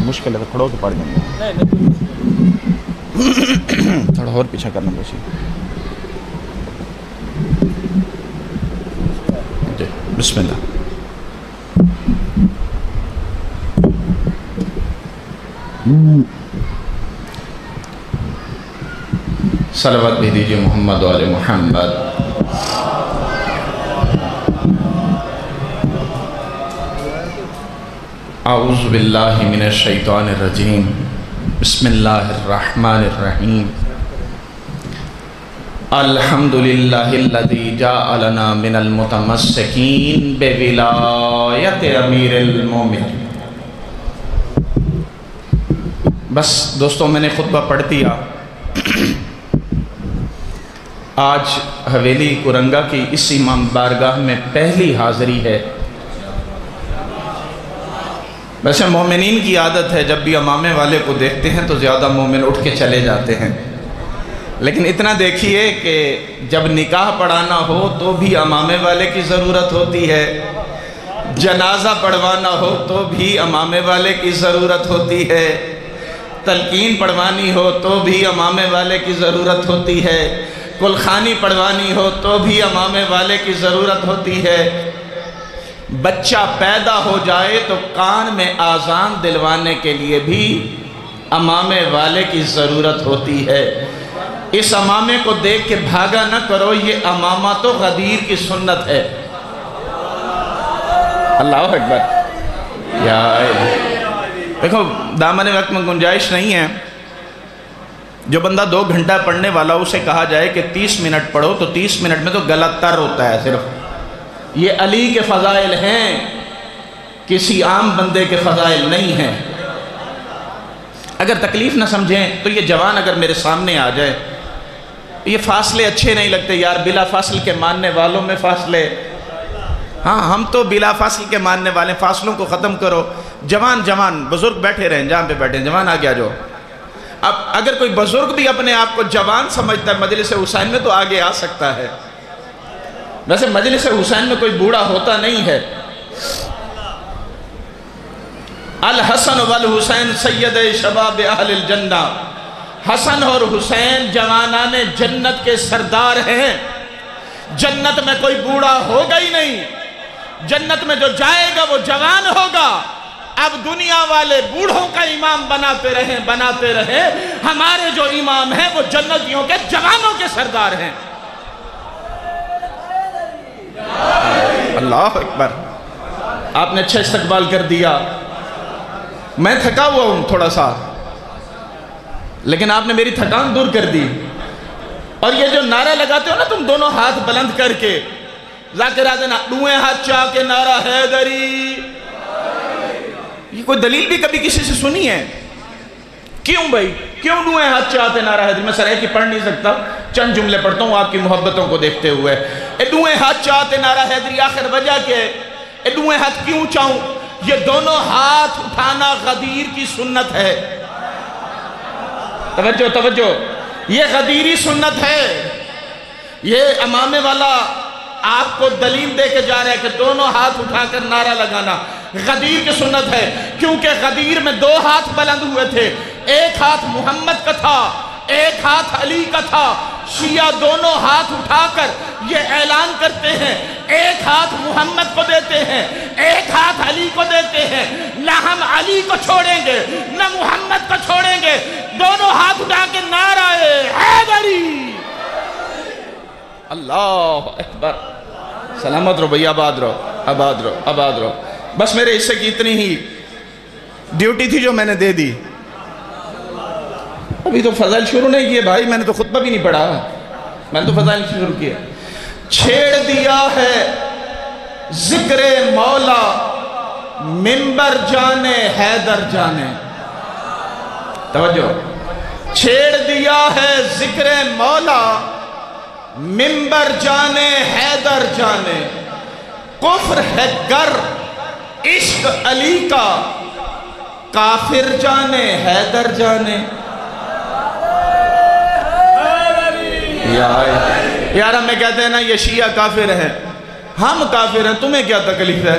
مشکل ہے تو کھڑو کے پڑھ جائیں گے. تھوڑا اور پیچھا کرنا پڑے. جی بسم اللہ. صلوات بھی دیجئے محمد و آل محمد. اعوذ باللہ من الشیطان الرجیم. بسم اللہ الرحمن الرحیم. الحمدللہ الذی جعلنا من المتمسکین بولایت امیر المومنین. بس دوستوں میں نے خطبہ پڑھ دیا. آج حویلی کرنگا کی اس امام بارگاہ میں پہلی حاضری ہے. ویسے مومنین کی عادت ہے جب بھی امامے والے کو دیکھتے ہیں تو زیادہ مومن اٹھ کے چلے جاتے ہیں، لیکن اتنا دیکھیے کہ جب نکاح پڑھانا ہو تو بھی امامے والے کی ضرورت ہوتی ہے، جنازہ پڑھوانا ہو تو بھی امامے والے کی ضرورت ہوتی ہے، تلقین پڑھوانی ہو تو بھی امامے والے کی ضرورت ہوتی ہے، کلخانی پڑھوانی ہو تو بھی امامے والے کی ضرورت ہوتی ہے. بچہ پیدا ہو جائے تو کان میں آذان دلوانے کے لیے بھی امامے والے کی ضرورت ہوتی ہے. اس امامے کو دیکھ کے بھاگا نہ کرو، یہ امامہ تو غدیر کی سنت ہے. اللہ اکبر. دیکھو دامن وقت میں گنجائش نہیں ہے. جو بندہ 2 گھنٹہ پڑھنے والا اسے کہا جائے کہ 30 منٹ پڑھو تو 30 منٹ میں تو گلا تر ہوتا ہے. صرف یہ علی کے فضائل ہیں، کسی عام بندے کے فضائل نہیں ہیں. اگر تکلیف نہ سمجھیں تو یہ جوان اگر میرے سامنے آ جائے، یہ فاصلے اچھے نہیں لگتے یار، بلا فاصل کے ماننے والوں میں فاصلے. ہاں ہم تو بلا فاصل کے ماننے والے، فاصلوں کو ختم کرو. جوان بزرگ بیٹھے رہیں جہاں پہ بیٹھے ہیں، جوان آگے آ جاؤ. اب اگر کوئی بزرگ بھی اپنے آپ کو جوان سمجھتا ہے مجلس حسین میں تو آگے آ سکتا ہے. ویسے مجلس حسین میں کوئی بوڑھا ہوتا نہیں ہے. الحسن والحسین سید شباب اہل الجنہ. حسن اور حسین جوانان جنت کے سردار ہیں. جنت میں کوئی بوڑھا ہوگا ہی نہیں. جنت میں جو جائے گا وہ جوان ہوگا. اب دنیا والے بوڑھوں کا امام بناتے رہیں. ہمارے جو امام ہیں وہ جنتیوں کے جوانوں کے سردار ہیں. اللہ اکبر. آپ نے اچھا استقبال کر دیا. میں تھکا ہوا ہوں تھوڑا سا، لیکن آپ نے میری تھکان دور کر دی. اور یہ جو نعرہ لگاتے ہو نا تم دونوں ہاتھ بلند کر کے، ذاکر آدھنا دوئیں ہاتھ چاہ کے نعرہ حیدری، یہ کوئی دلیل بھی کبھی کسی سے سنی ہے؟ کیوں بھائی کیوں دوئیں ہاتھ چاہتے نعرہ حیدری؟ میں سر کی پڑھ نہیں سکتا، چند جملے پڑھتا ہوں آپ کی محبتوں کو دیکھتے ہوئے. اے دوئیں ہاتھ چاہتے نعرہ حیدری، آخر وجہ کیا ہے؟ اے دوئیں ہاتھ کیوں چاہوں؟ یہ دونوں ہاتھ اٹھانا غدیر کی سنت ہے. توجہ، یہ غدیری سنت ہے. یہ امامے والا آپ کو دلیل دے کے جا رہا ہے کہ دونوں ہاتھ اٹھا کر نعرہ لگانا غدیر کی سنت ہے. کیونکہ غدیر میں 2 ہاتھ بلند ہوئے تھے، ایک ہاتھ محمد کا تھا، ایک ہاتھ علی کا تھا. شیعہ دونوں ہاتھ اٹھا کر یہ اعلان کرتے ہیں، ایک ہاتھ محمد کو دیتے ہیں، ایک ہاتھ علی کو دیتے ہیں. نہ ہم علی کو چھوڑیں گے نہ محمد کو چھوڑیں گے. دونوں ہاتھ اٹھا کے نعرہ حیدری. اللہ اکبر. سلامت رہو بھئی، آباد رہو. بس میرے حصے کی اتنی ہی ڈیوٹی تھی جو میں نے دے دی. ابھی تو فضائل شروع نہیں کیے بھائی، میں نے تو خطبہ بھی نہیں پڑھا، میں نے تو فضائل شروع کیے. چھیڑ دیا ہے ذکر مولا، منبر جانے حیدر جانے. توجہ، چھیڑ دیا ہے ذکر مولا، منبر جانے حیدر جانے. کفر ہے گر عشق علی کا، کافر جانے حیدر جانے. یار ہمیں کہتے ہیں نا یہ شیعہ کافر ہیں، ہم کافر ہیں، تمہیں کیا تکلیف ہے؟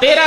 13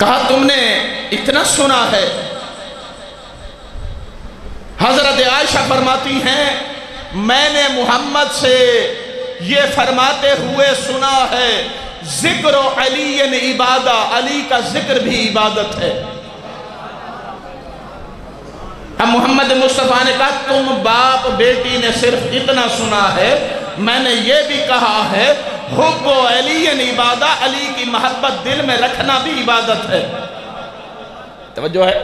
کہا تم نے اتنا سنا ہے؟ حضرت عائشہ فرماتی ہیں میں نے محمد سے یہ فرماتے ہوئے سنا ہے ذکر علی عبادہ، علی کا ذکر بھی عبادت ہے۔ اب محمد مصطفیٰ نے کہا تم باپ بیٹی نے صرف اتنا سنا ہے، میں نے یہ بھی کہا ہے حب علی عبادہ، علی کی محبت دل میں رکھنا بھی عبادت ہے۔ توجہ ہے،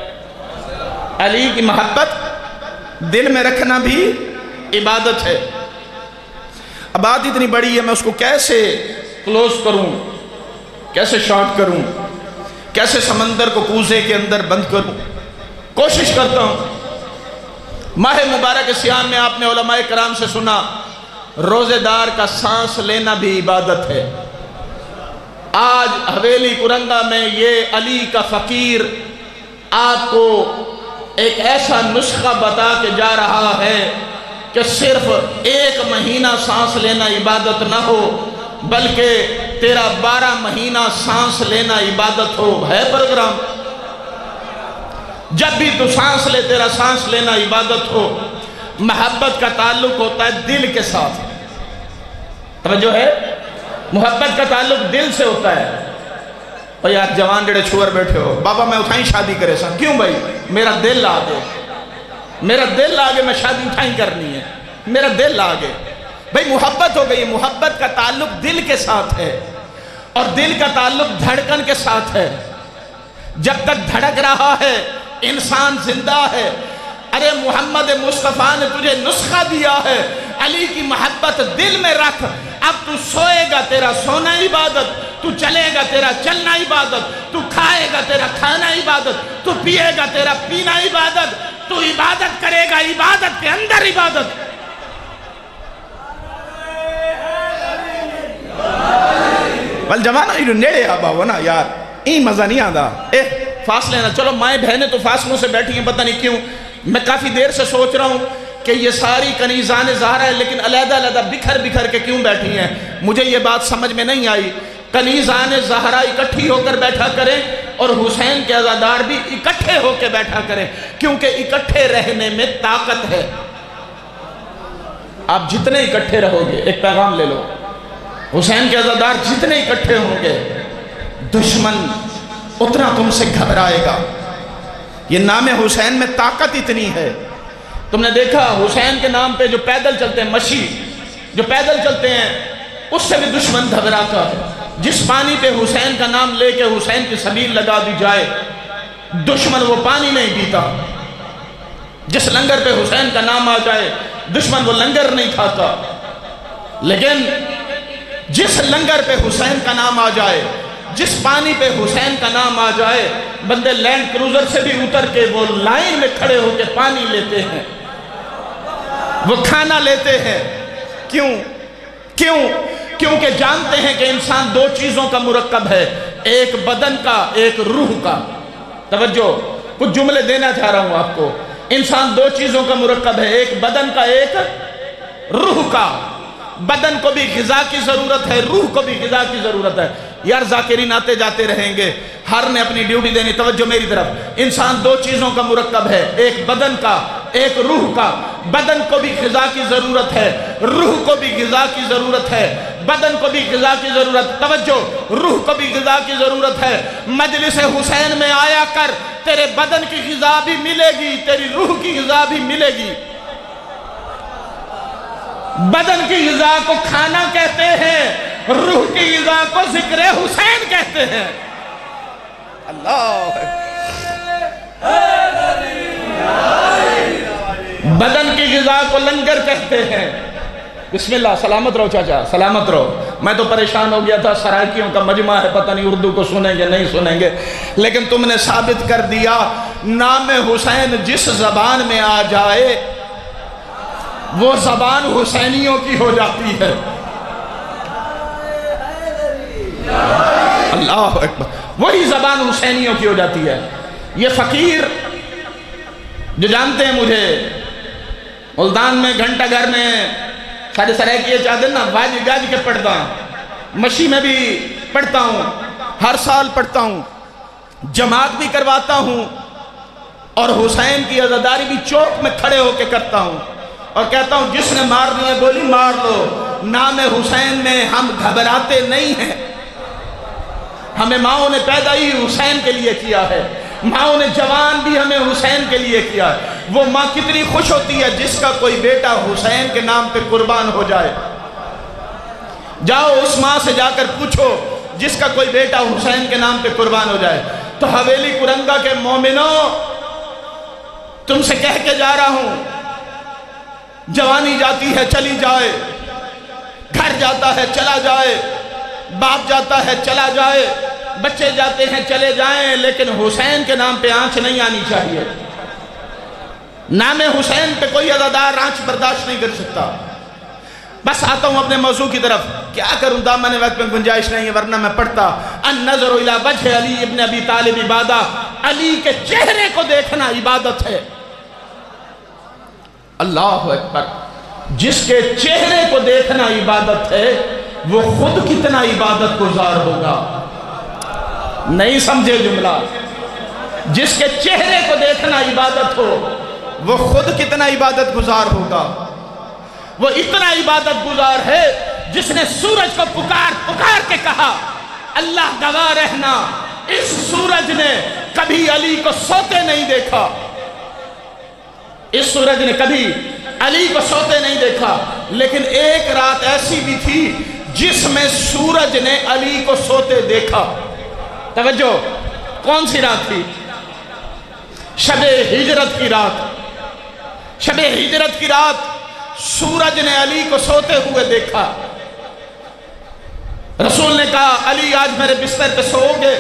علی کی محبت دل میں رکھنا بھی عبادت ہے۔ اب بات اتنی بڑی ہے، میں اس کو کیسے کلوز کروں، کیسے شارٹ کروں، کیسے سمندر کو کوزے کے اندر بند کروں، کوشش کرتا ہوں۔ ماہ مبارک سیام میں آپ نے علماء کرام سے سنا روزے دار کا سانس لینا بھی عبادت ہے۔ آج حویلی کرنگا میں یہ علی کا فقیر آپ کو ایک ایسا نسخہ بتا کے جا رہا ہے کہ صرف 1 مہینہ سانس لینا عبادت نہ ہو بلکہ تیرا 12 مہینہ سانس لینا عبادت ہو۔ ہے پروگرام؟ جب بھی تو سانس لے تیرا سانس لینا عبادت ہو۔ محبت کا تعلق ہوتا ہے دل کے ساتھ، توجہ ہے، محبت کا تعلق دل سے ہوتا ہے۔ اور یار جوان جڑے چھوڑ بیٹھے ہو بابا میں اٹھائیں شادی کرے سا، کیوں بھائی؟ میرا دل آگے، میرا دل آگے، میں شادی اٹھائیں کرنی ہے، میرا دل آگے۔ بھائی محبت ہو گئی، محبت کا تعلق دل کے ساتھ ہے اور دل کا تعلق دھڑکن کے ساتھ ہے۔ جب تک دھڑک رہا ہے انسان زندہ ہے۔ ارے محمد مصطفیٰ نے تجھے نسخہ دیا ہے علی کی محبت دل میں رکھ۔ اب تو سوئے گا تیرا سونا عبادت، تو چلے گا تیرا چلنا عبادت، تو کھائے گا تیرا کھانا عبادت، تو پیے گا تیرا پینا عبادت، تو عبادت کرے گا عبادت کے اندر عبادت۔ بل جوانا یہ نیڑے آبا ہو نا یار، این مزہ نہیں آدھا۔ فاصلے نہ، چلو مائیں بہنیں تو فاصلوں سے بیٹھی ہیں، پتہ نہیں کیوں میں کافی دیر سے سوچ رہا ہوں کہ یہ ساری کنیزان زہرا ہے لیکن علیحدہ علیحدہ بکھر بکھر کے کیوں بیٹھی ہیں، مجھے یہ بات سمجھ میں نہیں آئی۔ کنیزان زہرا اکٹھی ہو کر بیٹھا کریں اور حسین کے عزادار بھی اکٹھے ہو کے بیٹھا کریں، کیونکہ اکٹھے رہنے میں طاقت ہے۔ آپ جتنے اکٹھے رہو گے، ایک پیغام لے لو، حسین کے عزادار جتنے اکٹھے ہوں گے دشمن اتنا تم سے گھبرائے گا۔ یہ نام حسین میں طاقت اتنی ہے۔ تم نے دیکھا حسین کے نام پہ جو پیدل چلتے ہیں، مشی جو پیدل چلتے ہیں، اس سے بھی دشمن گھبراتا ہے۔ جس پانی پہ حسین کا نام لے کے حسین کی سبیل لگا دی جائے دشمن وہ پانی نہیں پیتا۔ جس لنگر پہ حسین کا نام آ جائے دشمن وہ لنگر نہیں کھاتا۔ لیکن جس لنگر پہ حسین کا نام آ جائے، جس پانی پہ حسین کا نام آ جائے، بندے لینڈ کروزر سے بھی اتر کے وہ لائن میں کھڑے ہو کے پانی لیتے ہیں، وہ کھانا لیتے ہیں۔ کیوں؟ کیونکہ جانتے ہیں کہ انسان 2 چیزوں کا مرکب ہے، ایک بدن کا، ایک روح کا۔ توجہ، کچھ جملے دینا چاہ رہا ہوں آپ کو۔ انسان 2 چیزوں کا مرکب ہے، ایک بدن کا، ایک روح کا۔ بدن کو بھی غذا کی ضرورت ہے، روح کو بھی غذا کی ضرورت ہے۔ یار ذاکرین آتے جاتے رہیں گے، ہر نے اپنی ڈیوٹی دینی۔ توجہ میری طرف، انسان 2 چیزوں کا مرکب ہے، ایک بدن کا، ایک روح کا۔ بدن کو بھی غذا کی ضرورت ہے، روح کو بھی غذا کی ضرورت ہے۔ بدن کو بھی غذا کی ضرورت، توجہ، روح کو بھی غذا کی ضرورت ہے۔ مجلس حسین میں آیا کر، تیرے بدن کی غذا بھی ملے گی، تیری روح کی غذا بھی ملے گی۔ بدن کی غذا کو کھانا کہتے ہیں، روح کی غذا کو ذکر حسین کہتے ہیں۔ اللہ، بدن کی غذا کو لنگر کہتے ہیں۔ بسم اللہ، سلامت رہو چاچا، سلامت رہو۔ میں تو پریشان ہو گیا تھا، سرائکیوں کا مجمع ہے، پتہ نہیں اردو کو سنیں گے نہیں سنیں گے، لیکن تم نے ثابت کر دیا نام حسین جس زبان میں آ جائے وہ زبان حسینیوں کی ہو جاتی ہے۔ اللہ اکبر، وہی زبان حسینیوں کی ہو جاتی ہے۔ یہ فقیر جو جانتے ہیں مجھے ملتان میں گھنٹہ گھر میں سارے سرائکیے چادر نا واج گاج کے پڑھتا ہوں، مشی میں بھی پڑھتا ہوں، ہر سال پڑھتا ہوں، جماعت بھی کرواتا ہوں اور حسین کی عزاداری بھی چوک میں کھڑے ہو کے کرتا ہوں اور کہتا ہوں جس نے مارنی ہے گولی مار لو، نام حسین میں ہم گھبراتے نہیں ہیں۔ ہمیں ماؤں نے پیدا ہی حسین کے لیے کیا ہے، ماؤں نے جوان بھی ہمیں حسین کے لیے کیا ہے۔ وہ ماں کتنی خوش ہوتی ہے جس کا کوئی بیٹا حسین کے نام پہ قربان ہو جائے۔ جاؤ اس ماں سے جا کر پوچھو جس کا کوئی بیٹا حسین کے نام پہ قربان ہو جائے۔ تو حویلی کرنگا کے مومنوں، تم سے کہہ کے جا رہا ہوں، جوانی جاتی ہے چلی جائے، گھر جاتا ہے چلا جائے، باپ جاتا ہے چلا جائے، بچے جاتے ہیں چلے جائیں، لیکن حسین کے نام پہ آنچ نہیں آنی چاہیے۔ نام حسین پہ کوئی عزادار آنچ برداشت نہیں کر سکتا۔ بس آتا ہوں اپنے موضوع کی طرف، کیا کروں دامن وقت میں گنجائش نہیں ہے ورنہ میں پڑھتا۔ النظر الی وجہ علی ابن ابی طالب عبادہ، علی کے چہرے کو دیکھنا عبادت ہے۔ اللہ اکبر، جس کے چہرے کو دیکھنا عبادت ہے وہ خود کتنا عبادت گزار ہوگا۔ نہیں سمجھے جملہ؟ جس کے چہرے کو دیکھنا عبادت ہو وہ خود کتنا عبادت گزار ہوگا۔ وہ اتنا عبادت گزار ہے جس نے سورج کو پکار کے کہا اللہ گواہ رہنا اس سورج نے کبھی علی کو سوتے نہیں دیکھا، اس سورج نے کبھی علی کو سوتے نہیں دیکھا، لیکن ایک رات ایسی بھی تھی جس میں سورج نے علی کو سوتے دیکھا۔ توجہ، کون سی رات تھی؟ شب ہجرت کی رات۔ شب ہجرت کی رات سورج نے علی کو سوتے ہوئے دیکھا۔ رسول نے کہا علی آج میرے بستر پہ سو گے؟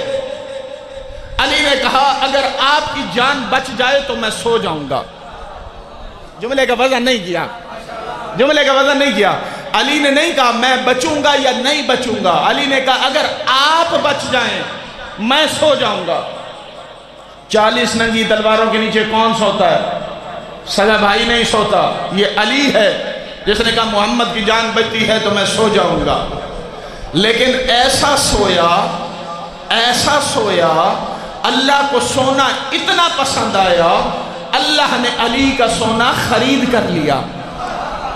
علی نے کہا اگر آپ کی جان بچ جائے تو میں سو جاؤں گا۔ جملے کا وزن نہیں کیا، جملے کا وزن نہیں کیا۔ علی نے نہیں کہا میں بچوں گا یا نہیں بچوں گا، علی نے کہا اگر آپ بچ جائیں میں سو جاؤں گا۔ 40 ننگی تلواروں کے نیچے کون سوتا ہے؟ سگا بھائی نہیں سوتا، یہ علی ہے جس نے کہا محمد کی جان بچتی ہے تو میں سو جاؤں گا۔ لیکن ایسا سویا اللہ کو سونا اتنا پسند آیا، اللہ نے علی کا سونا خرید کر لیا۔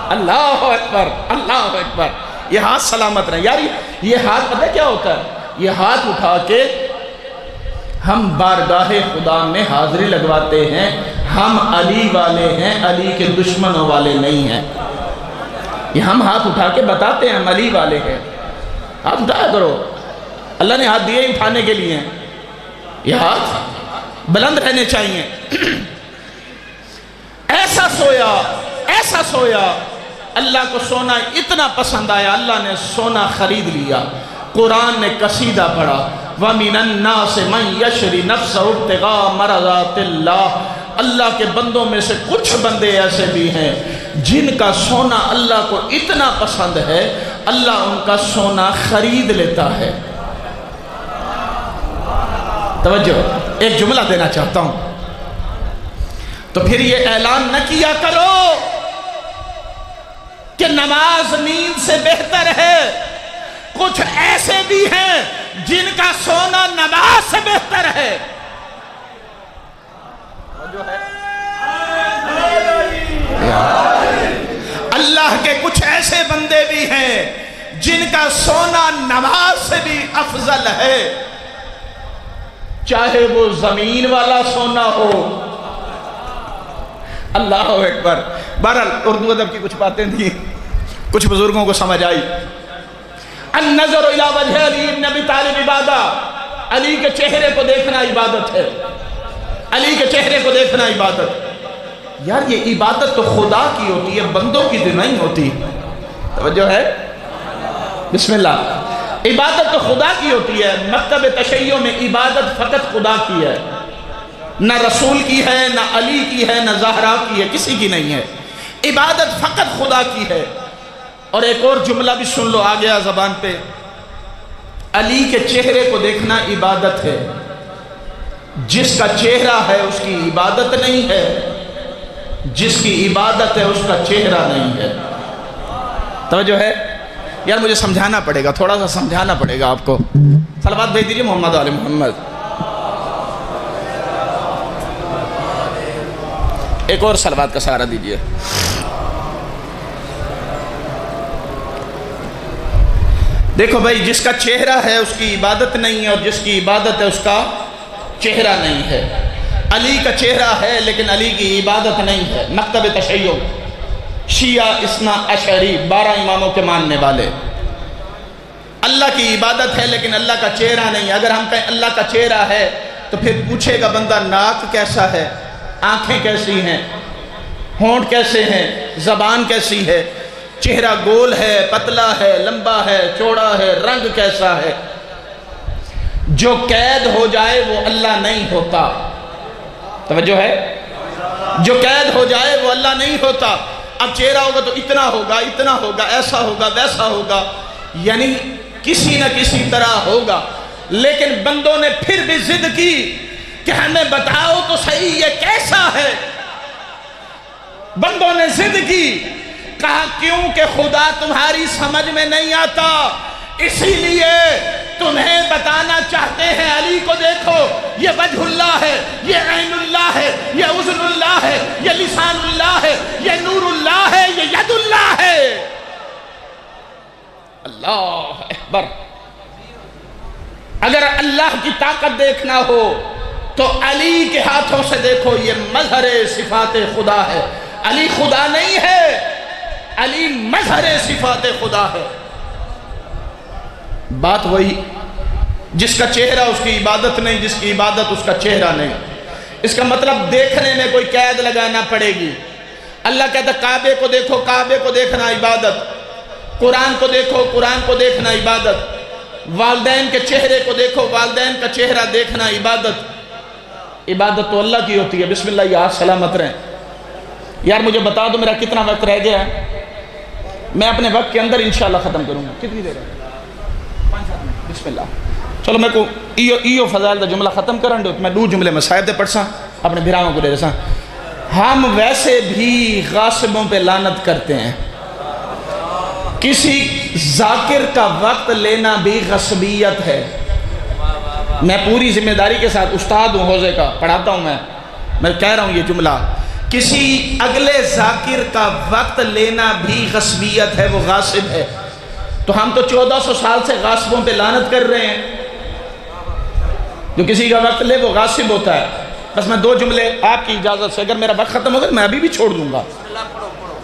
اللہ اکبر، اللہ اکبر۔ یہ ہاتھ سلامت رہے یار، یہ ہاتھ پتہ کیا ہوتا ہے؟ یہ ہاتھ اٹھا کے ہم بارگاہ خدا میں حاضری لگواتے ہیں، ہم علی والے ہیں، علی کے دشمنوں والے نہیں ہیں۔ یہ ہم ہاتھ اٹھا کے بتاتے ہیں ہم علی والے ہیں۔ ہاتھ اٹھایا کرو، اللہ نے ہاتھ دیے اٹھانے کے لیے، یہ ہاتھ بلند رہنے چاہیے۔ ایسا سویا اللہ کو سونا اتنا پسند آیا، اللہ نے سونا خرید لیا۔ قرآن نے قصیدہ پڑھا وَمِنَ النَّاسِ مَنْ يَشْرِ نَفْسَهُ ابْتِغَاءَ مَرْضَاتِ اللَّهِ، اللہ کے بندوں میں سے کچھ بندے ایسے بھی ہیں جن کا سونا اللہ کو اتنا پسند ہے اللہ ان کا سونا خرید لیتا ہے۔ توجہ، ایک جملہ دینا چاہتا ہوں، تو پھر یہ اعلان نہ کیا کرو کہ نماز نیند سے بہتر ہے۔ کچھ ایسے بھی ہیں جن کا سونا نماز سے بہتر ہے۔ اللہ کے کچھ ایسے بندے بھی ہیں جن کا سونا نماز سے بھی افضل ہے، چاہے وہ زمین والا سونا ہو۔ اللہ اکبر۔ بہرحال اردو ادب کی کچھ باتیں تھیں، کچھ بزرگوں کو سمجھ آئی۔ النظر الی وجہ علی ابن ابی طالب عبادہ، علی کے چہرے کو دیکھنا عبادت ہے، علی کے چہرے کو دیکھنا عبادت۔ یار یہ عبادت تو خدا کی ہوتی ہے، بندوں کی تو نہیں ہوتی۔ توجہ ہے؟ بسم اللہ۔ عبادت تو خدا کی ہوتی ہے، مکتب تشیع میں عبادت فقط خدا کی ہے، نہ رسول کی ہے، نہ علی کی ہے، نہ زہرا کی ہے، کسی کی نہیں ہے۔ عبادت فقط خدا کی ہے۔ اور ایک اور جملہ بھی سن لو، آ گیا زبان پہ، علی کے چہرے کو دیکھنا عبادت ہے۔ جس کا چہرہ ہے اس کی عبادت نہیں ہے، جس کی عبادت ہے اس کا چہرہ نہیں ہے۔ توجہ ہے؟ یار مجھے سمجھانا پڑے گا، تھوڑا سا سمجھانا پڑے گا آپ کو۔ صلوات بھیج دیجئے محمد علی محمد۔ ایک اور صلوات کا سہارا دیجئے. دیکھو بھائی، جس کا چہرہ ہے اس کی عبادت نہیں ہے، اور جس کی عبادت ہے اس کا چہرہ نہیں ہے. علی کا چہرہ ہے لیکن علی کی عبادت نہیں ہے. مکتب تشیع، شیعہ اثنا عشری، 12 اماموں کے ماننے والے. اللہ کی عبادت ہے لیکن اللہ کا چہرہ نہیں. اگر ہم کہیں اللہ کا چہرہ ہے تو پھر پوچھے گا بندہ ناک کیسا ہے، آنکھیں کیسی ہیں، ہونٹ کیسے ہیں، زبان کیسی ہے، چہرہ گول ہے، پتلا ہے، لمبا ہے، چوڑا ہے، رنگ کیسا ہے. جو قید ہو جائے وہ اللہ نہیں ہوتا. توجہ ہے؟ جو قید ہو جائے وہ اللہ نہیں ہوتا. اب چہرہ ہوگا تو اتنا ہوگا، اتنا ہوگا، ایسا ہوگا، ویسا ہوگا، یعنی کسی نہ کسی طرح ہوگا. لیکن بندوں نے پھر بھی ضد کی کہ ہمیں بتاؤ تو صحیح یہ کیسا ہے. بندوں نے ضد کی، کہا کیوں کہ خدا تمہاری سمجھ میں نہیں آتا، اسی لیے تمہیں بتانا چاہتے ہیں. علی کو دیکھو، یہ وجہ اللہ ہے، یہ عین اللہ ہے، یہ اذن اللہ ہے، یہ لسان اللہ ہے، یہ نور اللہ ہے، یہ ید اللہ ہے. اللہ اکبر. اگر اللہ کی طاقت دیکھنا ہو تو علی کے ہاتھوں سے دیکھو. یہ مظہر صفات خدا ہے. علی خدا نہیں ہے، علی مظہر صفات خدا ہے. بات وہی، جس کا چہرہ اس کی عبادت نہیں، جس کی عبادت اس کا چہرہ نہیں. اس کا مطلب دیکھنے میں کوئی قید لگانا پڑے گی. اللہ کہتا کعبے کو دیکھو، کعبے کو دیکھنا عبادت. قرآن کو دیکھو، قرآن کو دیکھنا عبادت. والدین کے چہرے کو دیکھو، والدین کا چہرہ دیکھنا عبادت. عبادت تو اللہ کی ہوتی ہے. بسم اللہ، یار سلامت رہیں. یار مجھے بتا دو میرا کتنا وقت رہ گیا ہے؟ میں اپنے وقت کے اندر انشاءاللہ ختم کروں گا. کتنی دیر ہے؟ 5-7 منٹ. بسم اللہ. چلو میں کو ایو فضائل دا جملہ ختم کرن دو. میں 2 جملے میں صاحب دے پڑھ ساں، اپنے بھراؤں کو دے ساں. ہم ویسے بھی غاصبوں پہ لعنت کرتے ہیں. کسی ذاکر کا وقت لینا بھی غصبیت ہے. میں پوری ذمہ داری کے ساتھ استاد ہوں، حوزے کا پڑھاتا ہوں. میں کہہ رہا ہوں یہ جملہ، کسی اگلے ذاکر کا وقت لینا بھی غصبیت ہے، وہ غاصب ہے. تو ہم تو 1400 سال سے غاصبوں پہ لعنت کر رہے ہیں. جو کسی کا وقت لے وہ غاصب ہوتا ہے. بس میں 2 جملے آپ کی اجازت سے، اگر میرا وقت ختم ہوگا میں ابھی بھی چھوڑ دوں گا،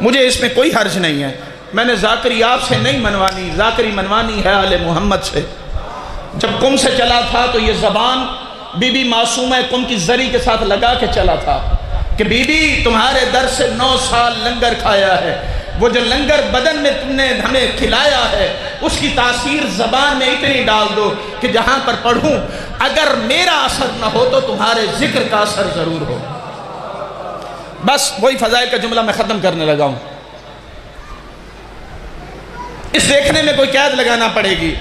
مجھے اس میں کوئی حرج نہیں ہے. میں نے ذاکری آپ سے نہیں منوانی، ذاکری منوانی ہے آل محمد سے. جب قم سے چلا تھا تو یہ زبان بی بی معصومہ قم کی زری کے ساتھ لگا کے چلا تھا کہ بی بی تمہارے در سے 9 سال لنگر کھایا ہے. وہ جو لنگر بدن میں تم نے ہمیں کھلایا ہے اس کی تاثیر زبان میں اتنی ڈال دو کہ جہاں پر پڑھوں اگر میرا اثر نہ ہو تو تمہارے ذکر کا اثر ضرور ہو. بس وہی فضائل کا جملہ میں ختم کرنے لگا ہوں. اس دیکھنے میں کوئی قید لگانا پڑے گی.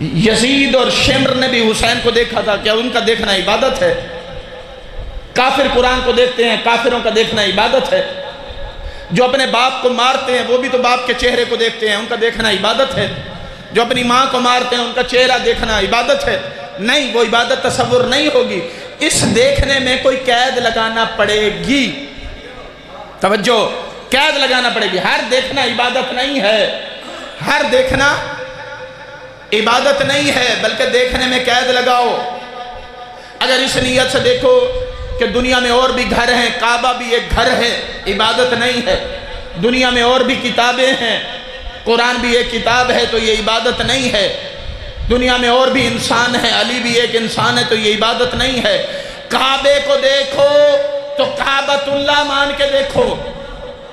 یزید اور شمر نے بھی حسین کو دیکھا تھا، کیا ان کا دیکھنا عبادت ہے؟ کافر قرآن کو دیکھتے ہیں، کافروں کا دیکھنا عبادت ہے. جو اپنے باپ کو مارتے ہیں وہ بھی تو باپ کے چہرے کو دیکھتے ہیں، ان کا دیکھنا عبادت ہے. جو اپنی ماں کو مارتے ہیں ان کا چہرہ دیکھنا عبادت ہے؟ نہیں، وہ عبادت تصور نہیں ہوگی. اس دیکھنے میں کوئی قید لگانا پڑے گی. توجہ، قید لگانا پڑے گی. ہر دیکھنا عبادت نہیں ہے، ہر دیکھنا عبادت نہیں ہے، بلکہ دیکھنے میں قید لگاؤ. اگر اس نیت سے دیکھو کہ دنیا میں اور بھی گھر ہیں، کعبہ بھی ایک گھر ہے، عبادت نہیں ہے. دنیا میں اور بھی کتابیں ہیں، قرآن بھی ایک کتاب ہے، تو یہ عبادت نہیں ہے. دنیا میں اور بھی انسان ہیں، علی بھی ایک انسان ہے، تو یہ عبادت نہیں ہے. کعبے کو دیکھو تو کعبۃ اللہ مان کے دیکھو.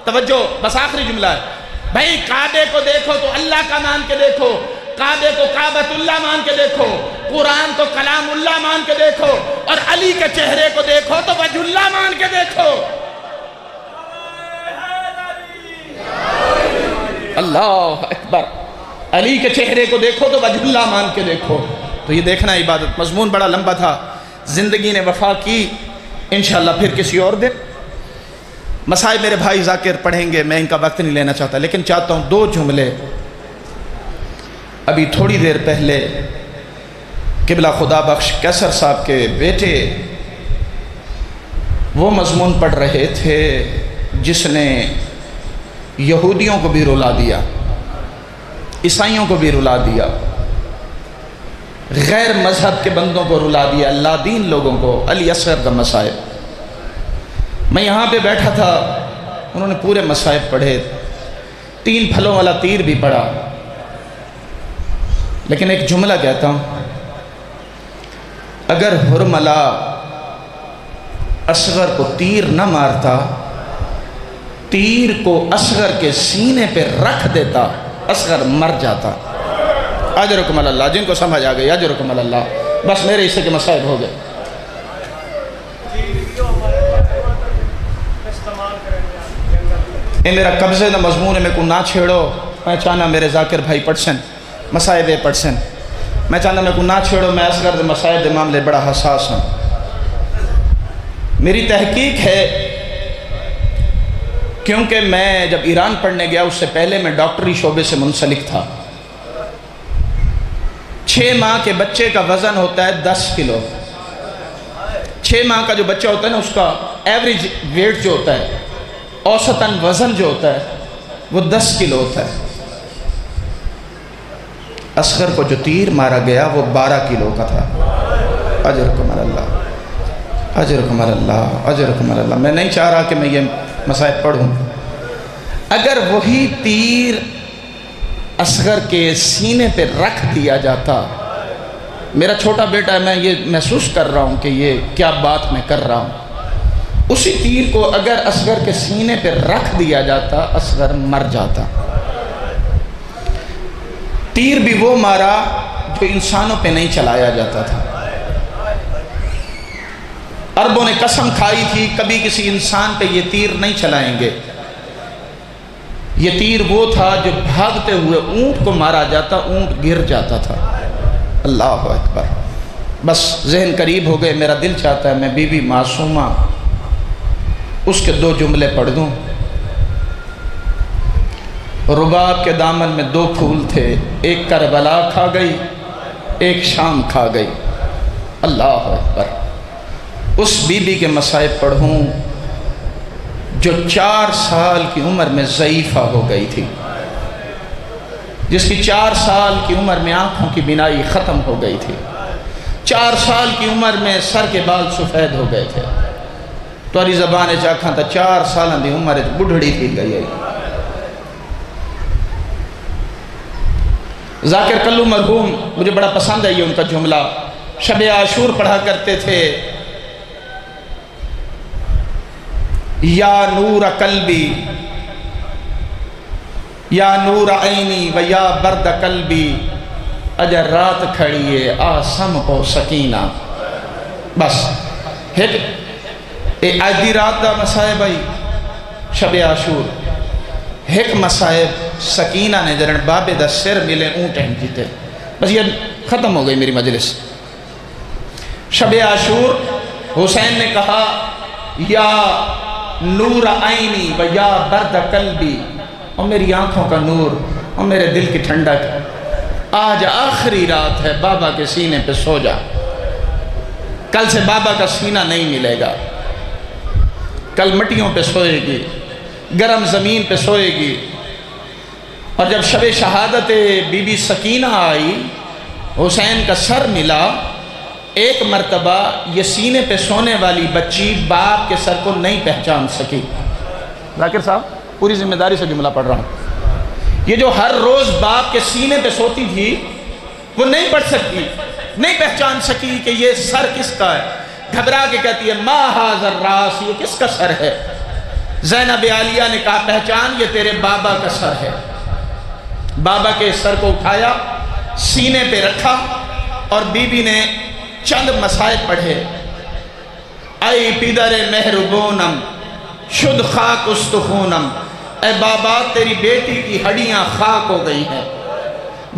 توجہ، بس آخری جملہ ہے بھائی. کعبے کو دیکھو تو اللہ کا مان کے دیکھو، کعبے کو کعبۃ اللہ مان کے دیکھو، قرآن کو کلام اللہ مان کے دیکھو، اور علی کے چہرے کو دیکھو تو وجہ اللہ مان کے دیکھو. اللہ اکبر. علی کے چہرے کو دیکھو تو وجہ اللہ مان کے دیکھو. تو یہ دیکھنا عبادت. مضمون بڑا لمبا تھا، زندگی نے وفا کی. انشاءاللہ پھر کسی اور دن مسائل میرے بھائی ذاکر پڑھیں گے. میں ان کا وقت نہیں لینا چاہتا، لیکن چاہتا ہوں 2 جملے. ابھی تھوڑی دیر پہلے قبلہ خدا بخش کیسر صاحب کے بیٹے وہ مضمون پڑھ رہے تھے جس نے یہودیوں کو بھی رلا دیا، عیسائیوں کو بھی رلا دیا، غیر مذہب کے بندوں کو رلا دیا، لا دین لوگوں کو، علی اصغر کا مصائب۔ میں یہاں پہ بیٹھا تھا، انہوں نے پورے مصائب پڑھے، 3 پھلوں والا تیر بھی پڑھا، لیکن ایک جملہ کہتا ہوں، اگر حرملہ اصغر کو تیر نہ مارتا، تیر کو اصغر کے سینے پہ رکھ دیتا، اصغر مر جاتا۔ اجرکم اللہ، جن کو سمجھ آ گئی اجرکم اللہ، بس میرے حصے کے مصائب ہو گئے۔ یہ میرا قبضے دا مضمون ہے، میں کو نہ چھیڑو، میں چاہنا میرے ذاکر بھائی پڑھسن مصائب پڑھسن، میں چاہنا میں کو نہ چھیڑو، میں اصغر دے مصائب دے معاملے بڑا حساس ہوں۔ میری تحقیق ہے، کیونکہ میں جب ایران پڑھنے گیا اس سے پہلے میں ڈاکٹری شعبے سے منسلک تھا۔ 6 ماہ کے بچے کا وزن ہوتا ہے 10 کلو۔ 6 ماہ کا جو بچہ ہوتا ہے نا، اس کا ایوریج ویٹ جو ہوتا ہے، اوسطاً وزن جو ہوتا ہے وہ 10 کلو ہوتا ہے۔ اصغر کو جو تیر مارا گیا وہ 12 کلو کا تھا۔ اجرکم اللہ، اجرکم اللہ، اجرکم اللہ۔ میں نہیں چاہ رہا کہ میں یہ مصائب پڑھوں۔ اگر وہی تیر اصغر کے سینے پہ رکھ دیا جاتا، میرا چھوٹا بیٹا ہے، میں یہ محسوس کر رہا ہوں کہ یہ کیا بات میں کر رہا ہوں، اسی تیر کو اگر اصغر کے سینے پہ رکھ دیا جاتا، اصغر مر جاتا۔ تیر بھی وہ مارا جو انسانوں پہ نہیں چلایا جاتا تھا۔ عربوں نے قسم کھائی تھی کبھی کسی انسان پہ یہ تیر نہیں چلائیں گے۔ یہ تیر وہ تھا جو بھاگتے ہوئے اونٹ کو مارا جاتا، اونٹ گر جاتا تھا۔ اللہ اکبر۔ بس ذہن قریب ہو گئے، میرا دل چاہتا ہے میں بی بی معصومہ اس کے 2 جملے پڑھ دوں۔ رباب کے دامن میں 2 پھول تھے، ایک کربلا کھا گئی، ایک شام کھا گئی۔ اللہ اکبر۔ اس بی بی کے مصائب پڑھوں جو 4 سال کی عمر میں ضعیفہ ہو گئی تھی، جس کی 4 سال کی عمر میں آنکھوں کی بینائی ختم ہو گئی تھی، 4 سال کی عمر میں سر کے بال سفید ہو گئے تھے، تواری زبان چاکھاں تا 4 سالوں دی عمر بڑھڑی تھی گئی ہے۔ ذاکر کلو مرحوم مجھے بڑا پسند ہے یہ ان کا جملہ، شب عاشور پڑھا کرتے تھے، یا نور قلبی یا نور عینی و یا برد قلبی، اجر رات کھڑیے آسم کو سکینہ۔ بس ایک آدھی رات دا مسائب آئی شب عاشور، ایک مسائب سکینہ نے جرن بابے دا سر ملے اونٹیں جیتے۔ بس یہ ختم ہو گئی میری مجلس۔ شب عاشور حسین نے کہا یا نور عینی و یا برد قلبی، اور میری آنکھوں کا نور اور میرے دل کی ٹھنڈک، آج آخری رات ہے، بابا کے سینے پہ سو جا، کل سے بابا کا سینہ نہیں ملے گا، کل مٹیوں پہ سوئے گی، گرم زمین پہ سوئے گی۔ اور جب شب شہادت بی بی سکینہ آئی، حسین کا سر ملا، ایک مرتبہ یہ سینے پہ سونے والی بچی باپ کے سر کو نہیں پہچان سکی۔ ذاکر صاحب پوری ذمہ داری سے جملہ پڑھ رہا ہوں، یہ جو ہر روز باپ کے سینے پہ سوتی تھی وہ نہیں پڑھ سکتی، نہیں پہچان سکی کہ یہ سر کس کا ہے، گھبرا کے کہتی ہے ما ھذا الراس، یہ کس کا سر ہے؟ زینب عالیہ نے کہا پہچان، یہ تیرے بابا کا سر ہے۔ بابا کے سر کو اٹھایا، سینے پہ رکھا، اور بی بی نے چند مسائب پڑھے۔ اے پیدر مہربونم شد خاک استخونم، اے بابا تیری بیٹی کی ہڈیاں خاک ہو گئی ہیں،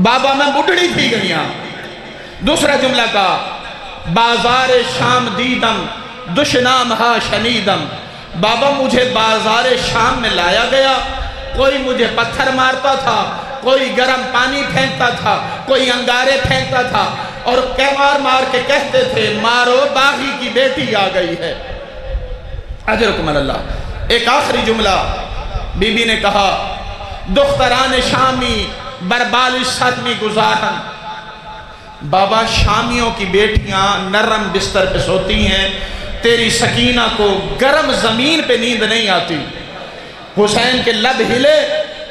بابا میں بڑھڑی تھی گئیاں۔ دوسرا جملہ کا بازار شام دیدم دشنام ہا شنیدم، بابا مجھے بازار شام میں لایا گیا، کوئی مجھے پتھر مارتا تھا، کوئی گرم پانی پھینکتا تھا، کوئی انگارے پھینکتا تھا، اور مار مار کے کہتے تھے مارو باغی کی بیٹی آ گئی ہے۔ اجرکم اللہ۔ ایک آخری جملہ بی بی نے کہا دختران شامی بربال سرمی گزارن، بابا شامیوں کی بیٹیاں نرم بستر پہ سوتی ہیں، تیری سکینہ کو گرم زمین پہ نیند نہیں آتی۔ حسین کے لب ہلے،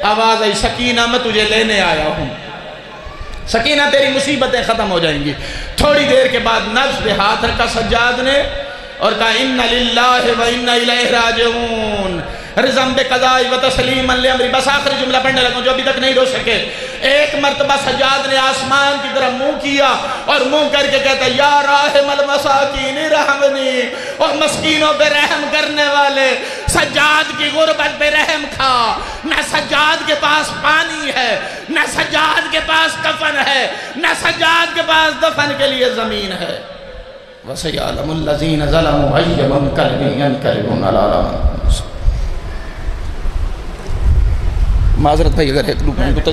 آواز آئی سکینہ میں تجھے لینے آیا ہوں، سکینہ تیری مصیبتیں ختم ہو جائیں گی۔ تھوڑی دیر کے بعد نبض پہ ہاتھ رکھا سجاد نے اور کہا اِنَّ لِلَّهِ وَإِنَّ إِلَيْهِ رَاجِعُونَ رضم بقضاء و تسلیما لامری۔ بس آخری جملہ پڑھنے لگا جو ابھی تک نہیں رو سکے۔ ایک مرتبہ سجاد نے آسمان کی طرف منہ کیا اور منہ کر کے کہتا یا راحم المساکین ارحمنی، اور مسکینوں پہ رحم کرنے والے سجاد کی غربت پہ رحم کھا۔ نہ سجاد کے پاس پانی ہے، نہ سجاد کے پاس کفن ہے، نہ سجاد کے پاس دفن کے لیے زمین ہے۔ وَسَيَعْلَمُ الَّذِينَ ظَلَمُوا أَيَّ مُنقَلِبٍ يَنقَلِبُونَ عَلَىٰ عَقِبَیہِم۔ معذرت بھائی اگر ہے تو